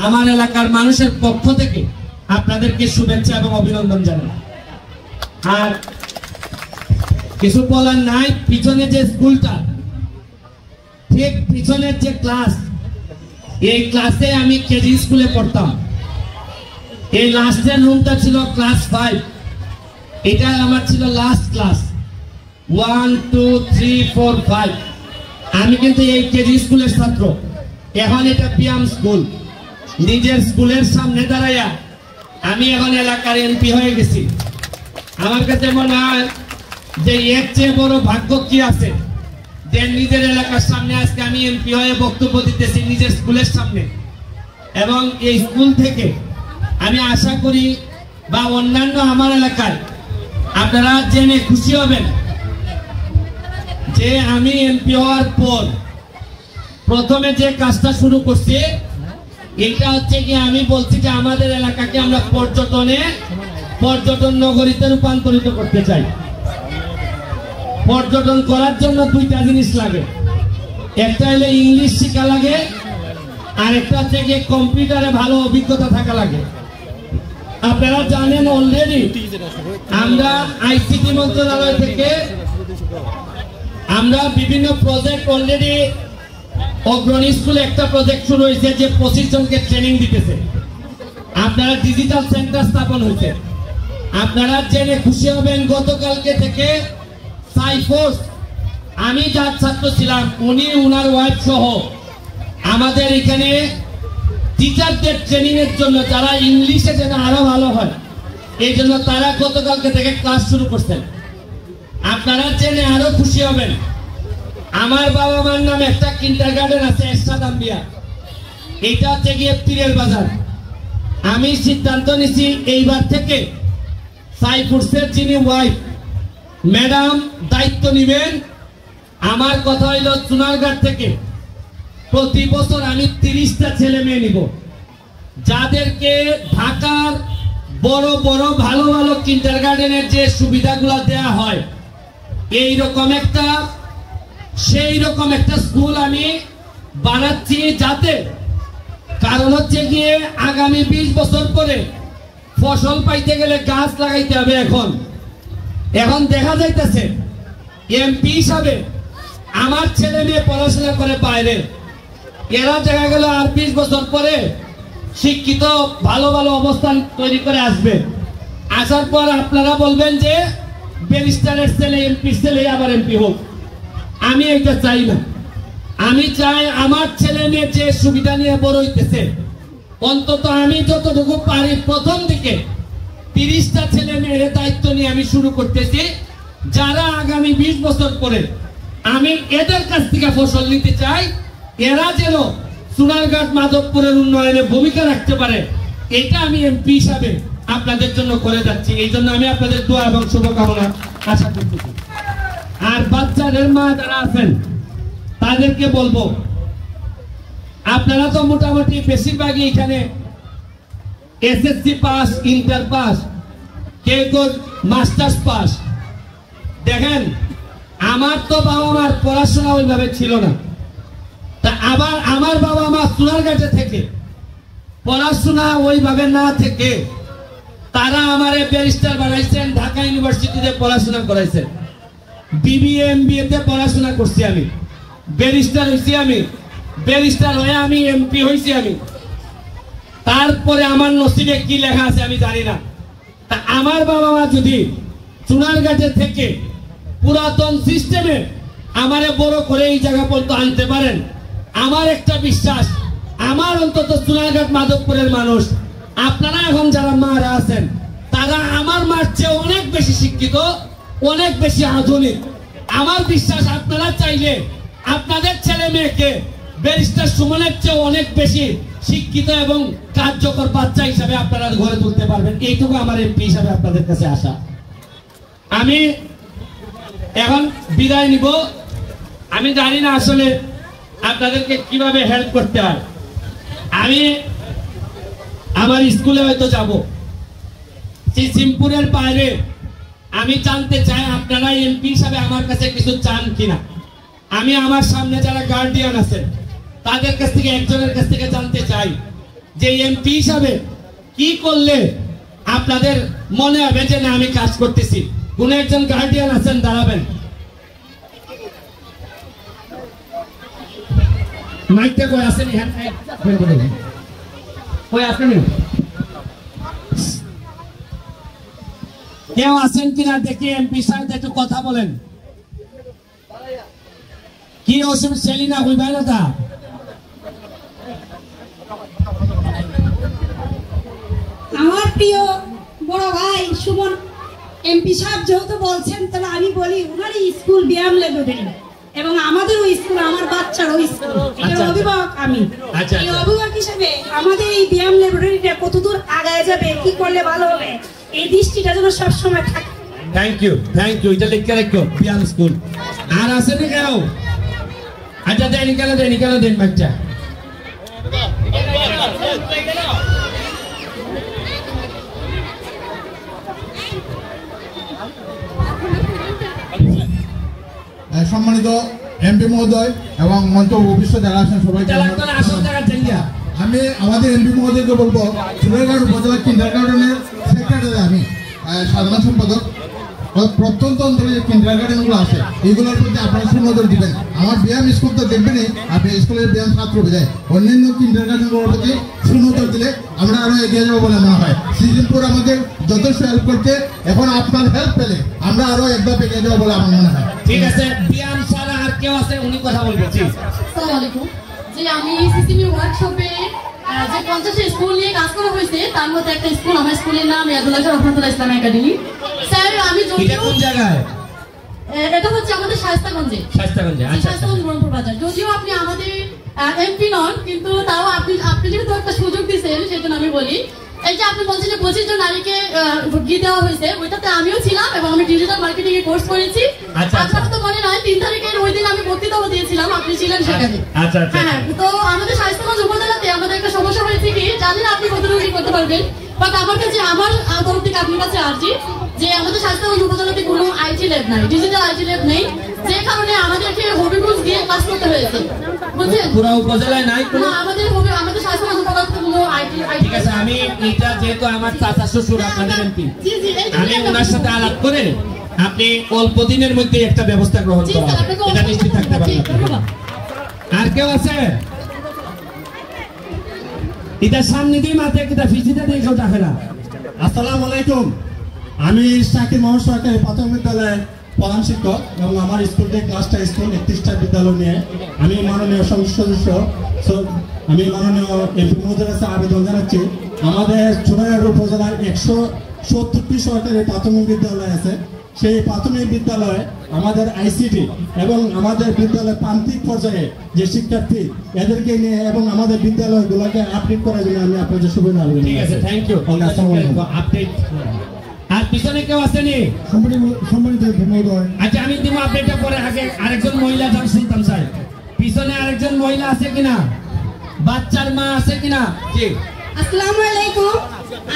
আমার এলাকার মানুষের পক্ষ থেকে আপনাদেরকে শুভেচ্ছা এবং অভিনন্দন জানাই। আর কিছু বলার নাই, পিছনে যে স্কুলটা, ঠিক পিছনের যে ক্লাস, এই ক্লাসে আমি কেজি স্কুলে পড়তাম। এই লাস্টের রুমটা ছিল ক্লাস 5, এটা আমার ছিল লাস্ট ক্লাস 1 2 3 4 5। আমি কিন্তু এই কেজি স্কুলের ছাত্র। এখন এটা পিএম স্কুল। নিজের স্কুলের সামনে দাঁড়াইয়া আমি এখন এলাকার এমপি হয়ে গেছি। আমার কাছে মনে হয় যে এর চেয়ে বড় ভাগ্য কি আছে যে নিজের এলাকার সামনে আজকে আমি এমপি হয়ে বক্তব্য দিতেছি নিজের স্কুলের সামনে। এবং এই স্কুল থেকে আমি আশা করি বা অন্যান্য আমার এলাকায় আপনারা জেনে খুশি হবেন যে আমি এমপি হওয়ার পর প্রথমে যে কাজটা শুরু করছি এটা হচ্ছে কি, আমি বলছি যে আমাদের এলাকাকে আমরা পর্যটন নগরীতে রূপান্তরিত করতে চাই। পর্যটন করার জন্য দুইটা জিনিস লাগে, একটা হলো ইংলিশ শেখা লাগে, আর একটা হচ্ছে কি কম্পিউটারে ভালো অভিজ্ঞতা থাকা লাগে। আপনারা জানেন অলরেডি আমরা আইসিটি মন্ত্রণালয় থেকে আমরা বিভিন্ন প্রজেক্ট অলরেডি, অগ্রণী স্কুলে একটা প্রজেক্ট শুরু হয়েছে যে 25 জনকে ট্রেনিং দিতেছে। আপনারা ডিজিটাল সেন্টার স্থাপন হয়েছে। আপনারা জেনে খুশি হবেন গতকালকে থেকে সাইফোর্স, আমি যার ছাত্র ছিলাম উনি উনার ওয়াইফ সহ আমাদের এখানে টিচারদের ট্রেনিং এর জন্য, যারা ইংলিশে যেন আরো ভালো হয় এই জন্য তারা গতকালকে থেকে ক্লাস শুরু করছেন। আপনারা জেনে আরো খুশি হবেন, আমার বাবা মার নামে একটা কিন্ডারগার্টেন আছে এরশাদ আম্বিয়া, এইটা হচ্ছে গিয়ে পীরের বাজার। আমি সিদ্ধান্ত নিছি এইবার থেকে সাইফোর্সের যিনি ওয়াইফ ম্যাডাম দায়িত্ব নেবেন। আমার কথা হইল চুনারঘাট থেকে প্রতি বছর আমি 30টা ছেলে মেয়ে নিব, যাদেরকে ঢাকার বড় বড় ভালো ভালো কিন্ডারগার্টেনের যে সুবিধাগুলো দেয়া হয় সেই রকম একটা স্কুল আমি বানাচ্ছি, যাতে কারণ হচ্ছে গিয়ে আগামী 20 বছর পরে ফসল পাইতে গেলে গাছ লাগাইতে হবে। এখন দেখা যাইতেছে এমপি হিসাবে আমার ছেলে মেয়ে পড়াশোনা করে বাইরে, এরা দেখা গেল আর 20 বছর পরে শিক্ষিত ভালো ভালো অবস্থান তৈরি করে আসবে। আসার পর আপনারা বলবেন যে ব্যারিস্টারের ছেলে এমপির ছেলে আবার এমপি হোক। আমি এটা চাই না। আমি চাই আমার ছেলে মেয়ে যে সুবিধা নিয়ে বড় হইতেছে, অন্তত আমি যতটুকু পারি প্রথম দিকে 30টা ছেলে মেয়ের দায়িত্ব নিয়ে আমি শুরু করতেছি, যারা আগামী 20 বছর পরে আমি এদের কাছ থেকে ফসল নিতে চাই। এরা যেন চুনারঘাট মাধবপুরের উন্নয়নে ভূমিকা রাখতে পারে, এটা আমি এমপি হিসাবে আপনাদের জন্য করে যাচ্ছি। এই জন্য আমি আপনাদের দোয়া এবং শুভকামনা আশা করতেছি। আর বাচ্চাদের মা যারা আছেন তাদেরকে বলবো, আপনারা তো মোটামুটি বেশিরভাগই এখানে এসএসসি পাস, ইন্টার পাস, কেউ মাস্টার্স পাস। দেখেন আমার তো বাবা মার পড়াশোনা ওইভাবে ছিল না, তা আবার আমার বাবা মা চুনারঘাটে থেকে পড়াশোনা ওইভাবে না থেকে তারা আমারে ব্যারিস্টার বানাইছেন, ঢাকা ইউনিভার্সিটিতে পড়াশোনা করাইছেন, বিবিএ এমবিএ তে পড়াশোনা করছি, আমি ব্যারিস্টার হয়েছি, আমি ব্যারিস্টার হয়ে আমি এমপি হয়েছি। আমি তারপরে আমার নসিবে কি লেখা আছে আমি জানি না। তা আমার বাবা মা যদি চুনারঘাটে থেকে পুরাতন সিস্টেমে আমারে বড় করে এই জায়গা পর্যন্ত আনতে পারেন, আমার একটা বিশ্বাস, আমার অন্তত চুনারঘাট মাধবপুরের মানুষ, আপনারা এখন যারা মারা আছেন তারা আমার মার চেয়ে অনেক বেশি শিক্ষিত, অনেক বেশি আধুনিক। আমার বিশ্বাস আপনারা চাইলে আপনাদের ছেলে মেয়েকে ব্যারিস্টার সুমনের চেয়ে অনেক বেশি শিক্ষিত এবং কার্যকর বাচ্চা হিসাবে আপনারা গড়ে তুলতে পারবেন। এইটুকু আমার এমপি হিসাবে আপনাদের কাছে আসা। আমি এখন বিদায় নিব। আমি জানি না আসলে আপনাদেরকে কিভাবে হেল্প করতে হয়। আমি আমার স্কুলে হয়তো যাব, সিমপুরের বাইরে আমি জানতে চাই আপনারা এমপি হিসাবে আমার কাছে কিছু চান কিনা। আমি আমার সামনে যারা গার্ডিয়ান আছেন তাদের কাছ থেকে একজনের কাছ থেকে জানতে চাই যে এমপি হিসাবে কি করলে আপনাদের মনে হবে যে না আমি কাজ করতেছি? কোন একজন গার্ডিয়ান আছেন, দাঁড়াবেন। মাইকটা কই আসেনি? হ্যাঁ কই আসেনি? কেউ আছেন কিনা দেখি এমপি সাহেব একটু কথা বলেন। কি অসুবিধা? সেলিনা হইবাই না তা আমার প্রিয় বড় ভাই সুমন এমপি সাহেব যেহেতু বলছেন, তাহলে আমি বলি ওনারই স্কুল ব্যায়াম ল্যাবরেটরি এবং আমাদেরও স্কুল, আমার বাচ্চারও স্কুল। এটার অভিভাবক আমি। এই অভিভাবক হিসেবে আমাদের এই ব্যায়াম ল্যাবরেটরিটা কতদূর আগায় যাবে, কি করলে ভালো হবে, এই দৃষ্টিটা যেন সবসময় থাকে। Thank you, thank you. এটা লিখে রাখো, ব্যায়াম স্কুল। আর আছে না কেউ? আচ্ছা দেন বাচ্চা। সম্মানিত এমপি মহোদয় এবং মঞ্চ ভবিষ্যৎ যারা আছেন সবাইকে আমি আমাদের এমপি মহোদয়কে বলবো, চুড়াইঘাট উপজেলা কিন্ডারগার্ডেনের সেক্রেটারি আমি সাধারণ সম্পাদক। প্রত্যন্ত অঞ্চলে যে কিন্ডারগার্ডেনগুলো আছে এইগুলোর প্রতি আপনারা সুনজর দিবেন। আমার ব্যায়াম স্কুল তো দেখবেনই, আপনি স্কুলের ব্যায়াম ছাত্র বোঝায়, অন্যান্য কিন্ডারগার্ডেনগুলোর প্রতি সুনজর দিলে আমরা আরো এগিয়ে যাবো বলে মনে হয়। সিজনপুর আমাদের যথেষ্ট হেল্প করতে, এখন আপনার হেল্প পেলে আমরা আরো একবার এগিয়ে যাবো বলে আমার মনে হয়। ঠিক আছে, ব্যায়াম ছাড়া আর কেউ আছে? উনি কথা বলবেন। আসসালামু আলাইকুম। যে আমি সিসিবি ওয়ার্কশপে যে 50 স্কুল নিয়ে কাজ করা হয়েছে, তার মধ্যে একটা স্কুল, আমার স্কুলের নাম ইয়াদুল্লাহ রহমাতুল্লাহ ইসলাম একাডেমি। স্যার আমি এটা কোন জায়গায়? এটা হচ্ছে আমাদের শায়েস্তাগঞ্জে। শায়েস্তাগঞ্জ ব্রহ্মপুর বাজার। যদিও আপনি আমাদের এমপি নন, কিন্তু তাও আপনি যেহেতু একটা সুযোগ দিচ্ছেন, সেজন্য আমি বলি, এই যে আপনি বলছেন যে 25 জন নারীকে গিয়ে দেওয়া হয়েছে, ওইটাতে আমিও ছিলাম এবং আমি ডিজিটাল মার্কেটিং এ কোর্স করেছি। আপনার তো মনে নয় 3 তারিখের ওই দিন আমি বক্তৃতাও দিয়েছিলাম, আপনি ছিলেন সেখানে। হ্যাঁ, তো আমাদের শায়েস্তাগঞ্জ উপজেলাতে আমাদের একটা সমস্যা হয়েছে কি, জানি না আপনি কতটুকু কি করতে পারবেন, বাট আমার কাছে, আমার তরফ থেকে আপনার কাছে আর্জি যে আমাদের শায়েস্তাগঞ্জ উপজেলাতে কোনো আইটি ল্যাব নাই, ডিজিটাল আইটি ল্যাব নেই, যে কারণে আমাদেরকে হবিগঞ্জ দিয়ে ক্লাস করতে হয়েছে। বুঝছেন? পুরো উপজেলায় নাই কোনো? আমাদের শায়েস্তাগঞ্জ উপজেলাতে কোনো আইটি। ঠিক আছে, আমি এটা যেহেতু আমার চাচা শ্বশুর আপনাদের এমপি, আমি ওনার সাথে আলাপ করে আপনি অল্প দিনের মধ্যে একটা ব্যবস্থা গ্রহণ করা, এটা নিশ্চিত থাকতে পারেন। আর কেউ আছে? এটা সামনে দিয়ে মাথায় কিটা ফিজিটা দিয়ে কেউ দেখে না। আসসালামু আলাইকুম। আমি শাকির মোহাম্মদ সরকারি প্রাথমিক বিদ্যালয়ের প্রধান শিক্ষক এবং আমার স্কুলটি ক্লাসটা স্কুল 31টা বিদ্যালয় নিয়ে আমি মাননীয় সংসদ সদস্য, আমি মাননীয় এমপি মহোদয়ের কাছে আবেদন জানাচ্ছি। আমাদের চুড়াইঘাট উপজেলায় 170টি সরকারি প্রাথমিক বিদ্যালয় আছে। সেই প্রাথমিক বিদ্যালয়ে আমাদের আইসিটি এবং আমাদের বিদ্যালয়ের প্রান্তিক পর্যায়ে যে শিক্ষার্থী, এদেরকে নিয়ে এবং আমাদের বিদ্যালয়গুলোকে আপডেট করার জন্য আমি আপনাদের শুভেচ্ছা জানাই। ঠিক আছে, থ্যাংক ইউ। আপডেট। আর পিছনে কেউ আসেনি? সম্মানিত মহোদয়, আচ্ছা আমি দিব আপডেটটা পরে। আগে আরেকজন মহিলা যান শুনতাম স্যার, পিছনে আরেকজন মহিলা আছে কিনা, বাচ্চার মা আছে কিনা? জি আসসালামু আলাইকুম।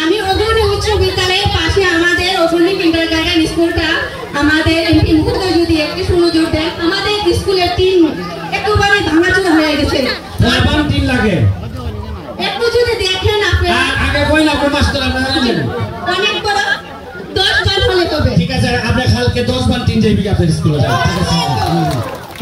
আমি অগ্রণী উচ্চ বিদ্যালয়ের পাশে আমাদের অগ্রণী কিন্ডারগার্টেন স্কুলটা, আমাদের এমপি মহোদয় যদি একটু সুনজর দেন, আমাদের স্কুলের টিন একেবারে ভাঙাচোরা হয়ে গেছে। কয়বার টিন লাগে একটু যদি দেখেন আপনারা। আগে কই না মাস্টার আপনারা জানেন অনেক বড় 10 বার হলে তবে। ঠিক আছে, আপনি কালকে 10 বার টিন যাইবি আপনাদের স্কুলে যান।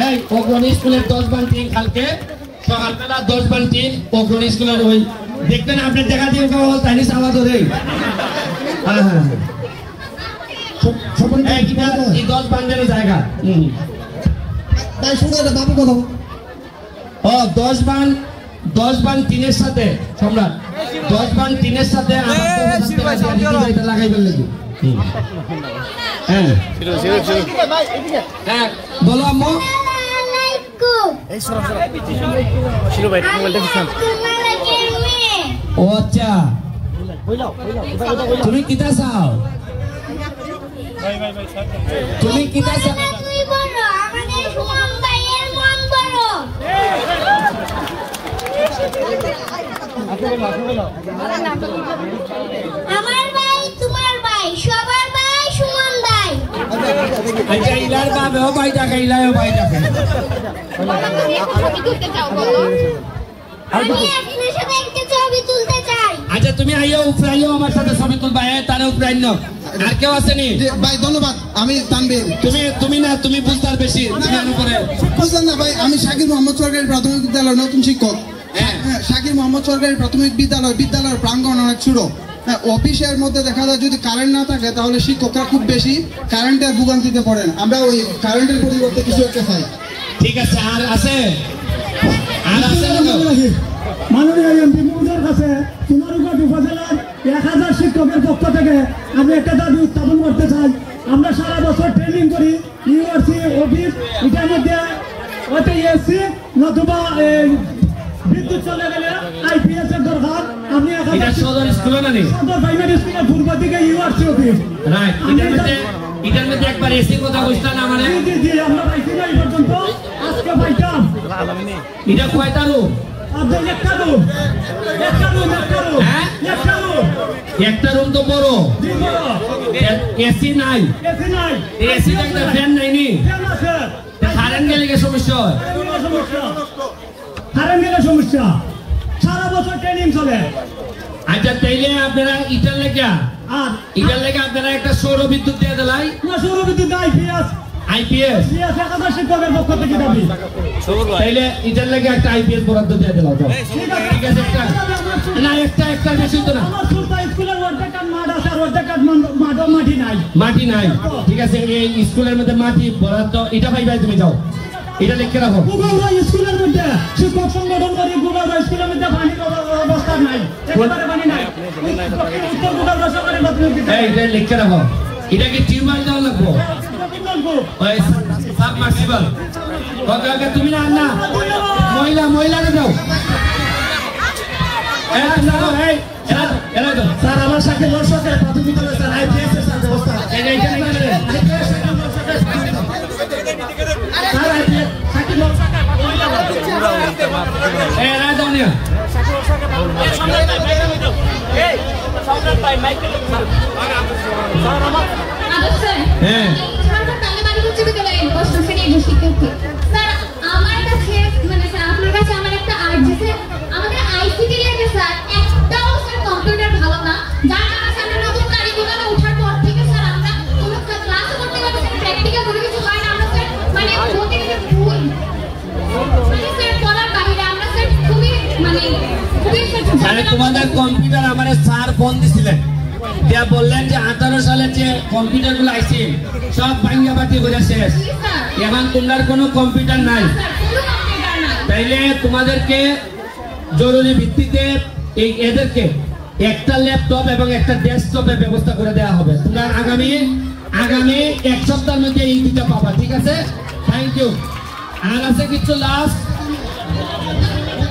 এই অগ্রণী স্কুলের 10 বার টিন কালকে সকালবেলা 10 বার টিন অগ্রণী স্কুলের ওই দেখবেন, আপনি দেখা দিয়ে কেউ তাই সালা ধরে। হ্যাঁ হ্যাঁ, এই 10 বান্ডের জায়গা। তাই শুনে এটা বাবু কথা। ও 10 বান টিনের সাথে সম্রাট, 10 বান টিনের সাথে এটা লাগাই ফেললে কি? হ্যাঁ হ্যাঁ, বলো আম্মু। ও আচ্ছা, তুমি কিতা চাও? তুমি কিতা চাও? আমার ভাই, তোমার ভাই, সবার ভাই, সুমন ভাই। আচ্ছা, ইলার বাবাও ভাই ডাকে, ইলাও ভাই ডাকে। আমি আপনার সাথে একটা ছবি তুলতে তুমি আইও উপরে আইও আমার সাথে ছবি তুলবা তারে উপরে আইনো আর কেউ আসেনি ভাই ধন্যবাদ আমি তানভীর তুমি না তুমি বুঝতার বেশি তুমি আর উপরে বুঝলেন না ভাই আমি শাকির মোহাম্মদ সরকারি প্রাথমিক বিদ্যালয়ের নতুন শিক্ষক শাকির মোহাম্মদ সরকারি প্রাথমিক বিদ্যালয়ের প্রাঙ্গণ অনেক ছোট অফিসের মধ্যে দেখা যায় যদি কারেন্ট না থাকে তাহলে শিক্ষকরা খুব বেশি কারেন্টের ভোগান্তিতে পড়েন আমরা ওই কারেন্টের পরিবর্তে কিছু একটা চাই ঠিক আছে আর আছে মাননীয় এমপি মহোদয়ের কাছে সোনারুঘাট উপজেলার 1000 শিক্ষকের পক্ষ থেকে আমি একটা দাবি উত্থাপন করতে চাই আমরা সারা বছর ট্রেনিং করি ইউআরসি অফিস এটার মধ্যে হয়তো এসি নতুবা বিদ্যুৎ চলে গেলে আইপিএস এর দরকার আপনি এটা সদর স্কুল না নেই সদর প্রাইমারি স্কুলের পূর্ব দিকে ইউআরসি অফিস রাইট এটার মধ্যে একবার এসি কথা কইতা না মানে জি আমরা পাইছি না এই পর্যন্ত আজকে পাইতাম এটা কয়টা রুম একটা রুম তো বড় এসি নাই এসি একটা ফ্যান নাই নি কারেন্ট গেলে কি সমস্যা হয় কারেন্ট গেলে সমস্যা সারা বছর ট্রেনিং চলে আচ্ছা তাইলে আপনারা ইটার লেগা আপনারা একটা সৌর বিদ্যুৎ দিয়ে দিলাই না সৌর বিদ্যুৎ আইপিএস একাদশ শিক্ষকের পক্ষ থেকে দাবি তাইলে ইটার লেগে একটা আইপিএস বরাদ্দ দিয়ে দিলাম ঠিক আছে একটা বেশি তো না আমার সুলতান স্কুলের অর্ধেক মাঠ আছে আর অর্ধেক মাটি নাই ঠিক আছে এই স্কুলের মধ্যে মাটি বরাদ্দ এটা ভাই তুমি যাও এটা লিখে রাখো গুগলরা স্কুলের মধ্যে শিক্ষক সংগঠন করি গুগলরা স্কুলের মধ্যে পানির অবস্থা নাই একেবারে পানি নাই উত্তর গুগলরা সরকারি প্রাথমিক এই এটা লিখে রাখো এটা কি টিউবওয়েল দেওয়া লাগবো ওই সাবমার্সিবল ওকে তুমি না মহিলাকে দাও স্যার আমার সাথে দর্শকের প্রাথমিক বিদ্যালয় স্যার আইপিএস এর স্যার ব্যবস্থা আমার কাছে মানে স্যার আপনার কাছে আমার একটা আর্ট আছে আমাদের আইসিটি ল্যাবে স্যার একটাও স্যার কম্পিউটার ভালো না যার কারণে স্যার নতুন কারিকুলামে ওঠার পর থেকে স্যার আমরা কোনো ক্লাস করতে পারছি না প্র্যাকটিক্যাল কোনো কিছু হয় না আমরা স্যার মানে প্রতিদিন ভুল মানে স্যার পড়ার বাইরে আমরা স্যার খুবই তোমাদের কম্পিউটার আমার স্যার ফোন দিছিলেন দিয়া বললেন যে 18 সালে যে কম্পিউটার গুলো আইছে সব ভাঙা বাটি করে শেষ এখন তোমার কোনো কম্পিউটার নাই তাইলে তোমাদেরকে জরুরি ভিত্তিতে এদেরকে একটা ল্যাপটপ এবং একটা ডেস্কটপের ব্যবস্থা করে দেওয়া হবে তোমরা আগামী এক সপ্তাহের মধ্যে এই দুটো পাবা ঠিক আছে থ্যাংক ইউ আর আছে কিছু লাস্ট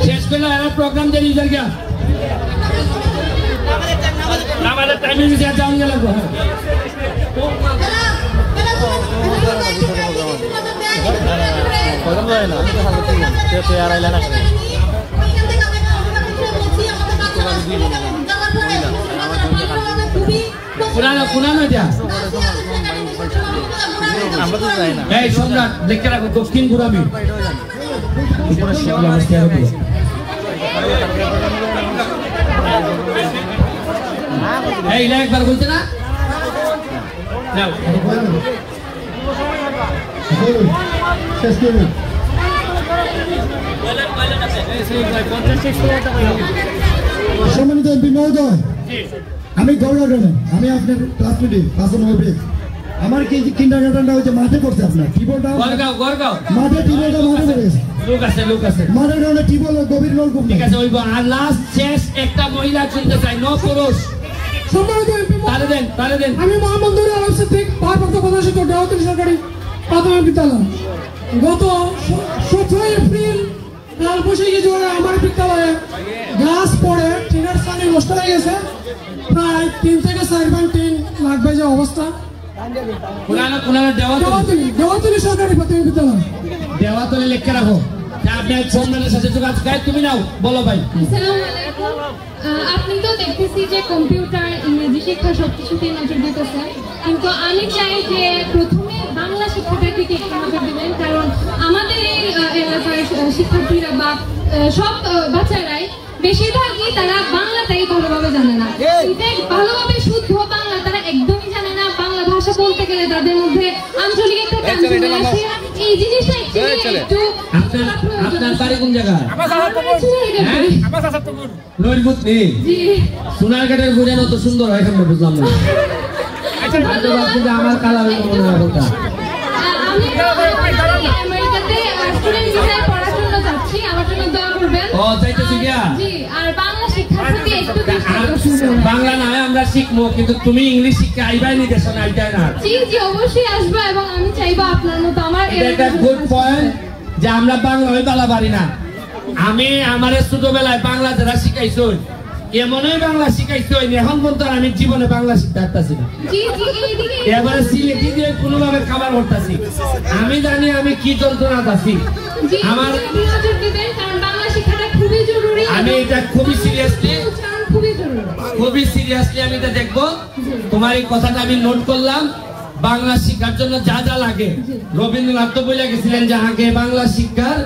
শেষ করলে আর প্রোগ্রাম দিয়ে নিয়ে যাও আমাদের টাইমিং যা যাওয়া গেল পুরানো যা এই সম্রাট দেখে রাখো দক্ষিণ গুরামি এই একবার বলছে না সম্মানিত এমপি মহোদয় আমি গৌরডনে আমি আপনার ক্লাসমেটে আমার কি কিন্ডারগার্টেনটা হচ্ছে মাঠে করছে আপনার টিবলটা গড়গাঁও মাঠে টিবলটা মাঠে করেছে লোক আছে মাঠে রনে টিবল গভীর নলকূপ ঠিক আছে ওইব আর লাস্ট শেষ একটা মহিলা চলতে চাই নো পুরুষ সম্মানিত এমপি তারে দেন আমি মোহাম্মদ নুরুল আলম সিদ্দিক ভারপ্রাপ্ত প্রধানশিক্ষক দেওয়াতুল সরকারি প্রাথমিক বিদ্যালয় গত 17 এপ্রিল কাল বৈশাখী জোরে আমার বিদ্যালয়ে গাছ পড়ে টিনের ছানি নষ্ট হয়ে গেছে প্রায় 3 থেকে 4 টিন লাগবে যে অবস্থা দেওয়াতুলি সরকারি প্রাথমিক বিদ্যালয় দেওয়াতুলি লিখে রাখো আপনার সম্মানের সাথে যোগাযোগ তুমি নাও বলো ভাই আপনি তো দেখতেছি যে কম্পিউটার ইংরেজি শিক্ষা সবকিছুতে নজর দিতেছেন কিন্তু আমি চাই যে প্রথমে বাংলা শিক্ষাটাকে একটু নজর দিবেন কারণ আমাদের এই এলাকার শিক্ষার্থীরা বা সব বাচ্চারাই বেশিরভাগই তারা বাংলাটাই ভালোভাবে জানে না তাদের মধ্যে আঞ্চলিক একটা টান চলে আসে এই জিনিসটা একটু আপনার বাড়ি কোন জায়গায়? নৈরপুত নেই সোনারঘাটের বোঝানো তো সুন্দর হয় এখানে বুঝলাম না আমার কালা আমি আমেরিকাতে স্টুডেন্ট ভিসায় পড়ার জন্য যাচ্ছি আমার জন্য দোয়া করবেন ও যাইতেছি গিয়া জি আর বাংলা শিক্ষার প্রতি একটু বেশি বাংলা নয় আমরা শিখবো কিন্তু তুমি ইংলিশ শিখে আইবাই নি দেশ না আইতাই না জি জি অবশ্যই আসবো এবং আমি চাইবো আপনার মতো আমার এটা গুড পয়েন্ট যে আমরা বাংলা বালা পারি না আমি আমারে ছোটবেলায় বাংলা যারা শিখাইছো এমনই বাংলা শিখাইছো এখন পর্যন্ত আমি জীবনে বাংলা শিখতে পারতাছি না এবারে সিলেটি দিয়ে কোনোভাবে খাবার করতেছি আমি জানি আমি কি যন্ত্রণা আছি আমার বাংলা শিক্ষাটা খুবই জরুরি আমি এটা খুবই সিরিয়াসলি আমি এটা দেখবো তোমার এই কথাটা আমি নোট করলাম বাংলা শিক্ষার জন্য যা যা লাগে রবীন্দ্রনাথ তো বলে গেছিলেন যে আগে বাংলা শিক্ষার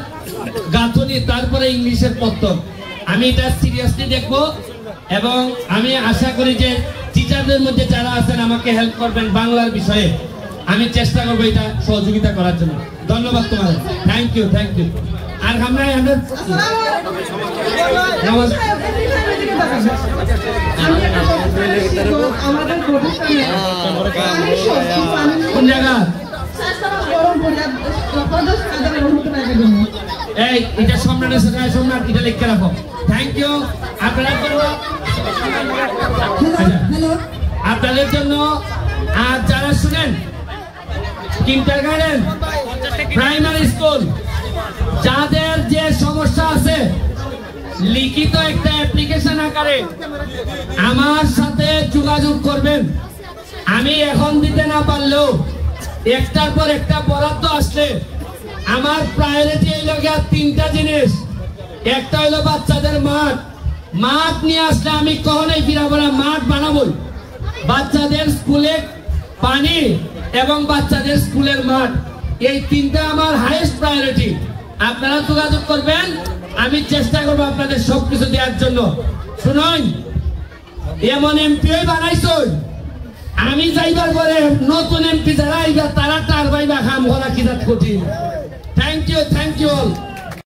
গাঁথনি তারপরে ইংলিশের পত্তন আমি এটা সিরিয়াসলি দেখবো এবং আমি আশা করি যে টিচারদের মধ্যে যারা আছেন আমাকে হেল্প করবেন বাংলার বিষয়ে আমি চেষ্টা করবো এটা সহযোগিতা করার জন্য ধন্যবাদ তোমার থ্যাংক ইউ আর আমরা কোন জায়গা এই এটা সম্রাটের সাথে সম্রাট এটা লিখে রাখো থ্যাংক ইউ আপনাদের জন্য আর যারা শুনেন কিন্ডারগার্টেন প্রাইমারি স্কুল যাদের যে সমস্যা আছে লিখিত একটা অ্যাপ্লিকেশন আকারে আমার সাথে যোগাযোগ করবেন আমি এখন দিতে না পারলেও একটার পর একটা বরাদ্দ আসলে আমার প্রায়োরিটি এই লাগে তিনটা জিনিস একটা হলো বাচ্চাদের মাঠ নিয়ে আসলে আমি কখনোই ফিরাবো না মাঠ বানাবো বাচ্চাদের স্কুলে পানি এবং বাচ্চাদের স্কুলের মাঠ এই তিনটা আমার হাইয়েস্ট প্রায়োরিটি আপনারা যোগাযোগ করবেন আমি চেষ্টা করবো আপনাদের সবকিছু দেওয়ার জন্য শুনুন এমন এমপি বানাইছো আমি যাইবার পরে নতুন এমপি যারা আইবা তারা টার বাইবা খাম করা কি কঠিন থ্যাংক ইউ অল